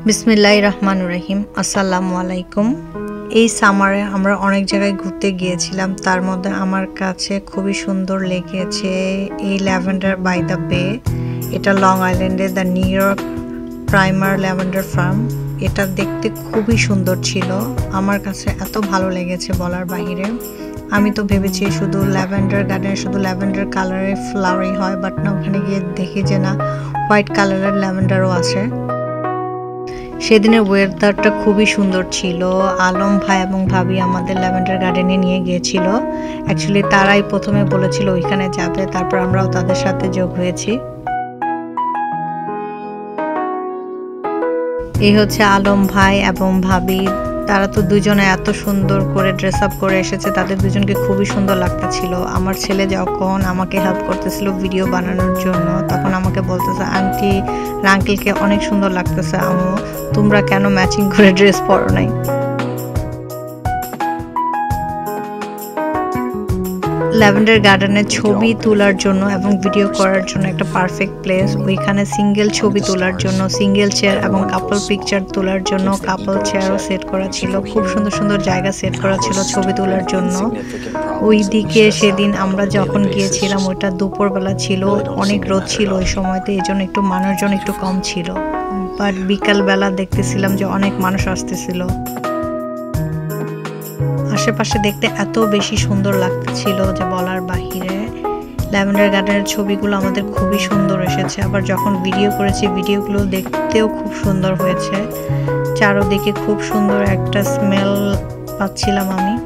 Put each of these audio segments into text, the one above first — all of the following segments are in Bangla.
বিসমিল্লাহির রহমানির রহিম। আসসালামু আলাইকুম। এই সামারে আমরা অনেক জায়গায় ঘুরতে গিয়েছিলাম, তার মধ্যে আমার কাছে খুবই সুন্দর লেগেছে এই ল্যাভেন্ডার বাই দ্য বে। এটা লং আইল্যান্ডে the new York primer lavender farm. এটা দেখতে খুবই সুন্দর ছিল, আমার কাছে এত ভালো লেগেছে বলার বাহিরে। আমি তো ভেবেছি শুধু ল্যাভেন্ডার গার্ডেনে শুধু ল্যাভেন্ডার কালারের ফ্লাওয়ারই হয়, বাট না, ওখানে গিয়ে দেখি যে না, হোয়াইট কালারের ল্যাভেন্ডারও আছে। সেদিনের ওয়েদারটা খুবই সুন্দর ছিল। আলম ভাই এবং ভাবি আমাদের ল্যাভেন্ডার গার্ডেনে নিয়ে গিয়েছিল। অ্যাকচুয়ালি তারাই প্রথমে বলেছিল ওইখানে যাবে, তারপর আমরাও তাদের সাথে যোগ হয়েছি। এই হচ্ছে আলম ভাই এবং ভাবি। তারা তো দুজনে এত সুন্দর করে ড্রেস আপ করে এসেছে, তাদের দুজনকে খুবই সুন্দর লাগতেছিল। আমার ছেলে যখন আমাকে হেল্প করতেছিল ভিডিও বানানোর জন্য, তখন আমাকে বলতেছে, আন্টি আঙ্কেলকে অনেক সুন্দর লাগতেছে, আম্মু তোমরা কেন ম্যাচিং করে ড্রেস পরো নাই। ল্যাভেন্ডার গার্ডেনের ছবি তোলার জন্য এবং ভিডিও করার জন্য একটা পারফেক্ট প্লেস। ওইখানে সিঙ্গেল ছবি তোলার জন্য সিঙ্গেল চেয়ার এবং কাপল পিকচার তোলার জন্য কাপল চেয়ারও সেট করা ছিল। খুব সুন্দর সুন্দর জায়গা সেট করা ছিল ছবি তোলার জন্য। ওই দিকে সেদিন আমরা যখন গিয়েছিলাম ওইটা দুপুরবেলা ছিল, অনেক রোদ ছিল ওই সময়তে, এই জন্য একটু মানুষজন একটু কম ছিল। বাট বিকালবেলা দেখতেছিলাম যে অনেক মানুষ আসতেছিল। আশেপাশে দেখতে এত বেশি সুন্দর লাগছিল যে বলার বাহিরে। ল্যাভেন্ডার গার্ডেনের ছবিগুলো আমাদের খুবই সুন্দর এসেছে, আবার যখন ভিডিও করেছি ভিডিওগুলো দেখতেও খুব সুন্দর হয়েছে। চারদিকে খুব সুন্দর একটা স্মেল পাচ্ছিলাম আমি।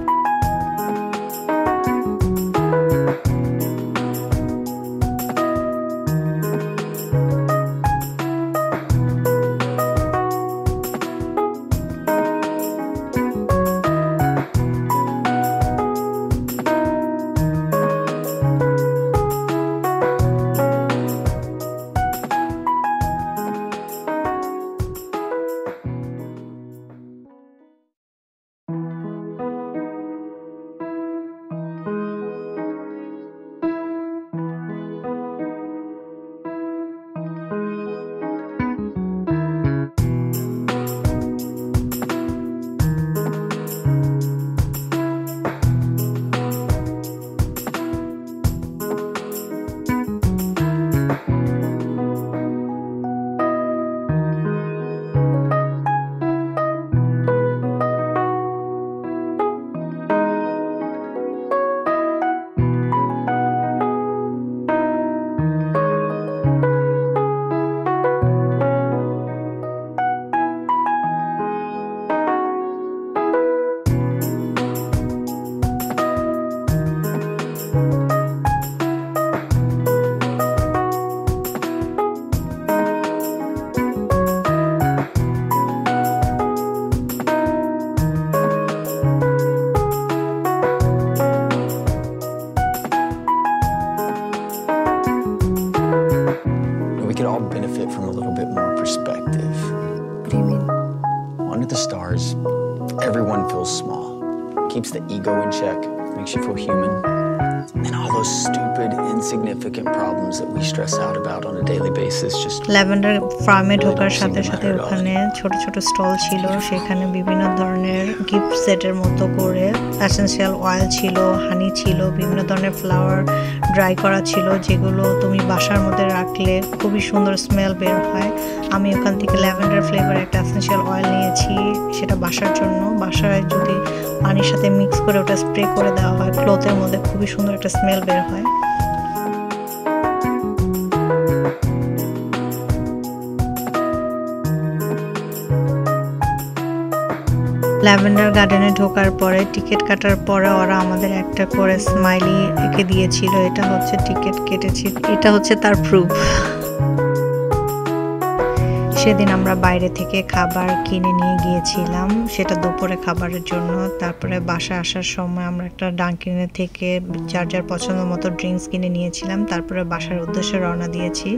We could all benefit from a little bit more perspective. What do you mean? Under the stars, everyone feels small. Keeps the ego in check, makes you feel human. And all those stupid, insignificant problems that we stress out about on a daily basis just lavender ফার্মে ঢোকার সাথে সাথে ওখানে ছোট ছোট স্টল ছিল, সেখানে বিভিন্ন ধরনের গিফট সেটের মতো করে এসেনশিয়াল অয়েল ছিল, হানি ছিল, বিভিন্ন ধরনের ফ্লাওয়ার ড্রাই করা ছিল, যেগুলো তুমি বাসার মধ্যে রাখলে খুবই সুন্দর স্মেল বের হয়। আমি ওখান থেকে ল্যাভেন্ডার ফ্লেভার একটা এসেনশিয়াল অয়েল নিয়েছি, সেটা বাসার জন্য। বাসায় যদি পানির সাথে মিক্স করে ওটা স্প্রে করে দেওয়া হয় ক্লথের মধ্যে, খুবই সুন্দর একটা স্মেল বের হয়। ল্যাভেন্ডার গার্ডেনে ঢোকার পরে টিকিট কাটার পরে ওরা আমাদের একটা করে স্মাইলি এঁকে দিয়েছিল। এটা হচ্ছে টিকিট কেটেছি, এটা হচ্ছে তার প্রুফ। সেদিন আমরা বাইরে থেকে খাবার কিনে নিয়ে গিয়েছিলাম, সেটা দুপুরে খাবারের জন্য। তারপরে বাসায় আসার সময় আমরা একটা ডাঙ্কিনের থেকে যার যার পছন্দ মতো ড্রিঙ্কস কিনে নিয়েছিলাম। তারপরে বাসার উদ্দেশ্যে রওনা দিয়েছি।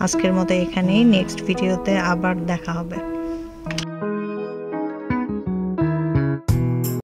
আজকের মতো এখানেই, নেক্সট ভিডিওতে আবার দেখা হবে।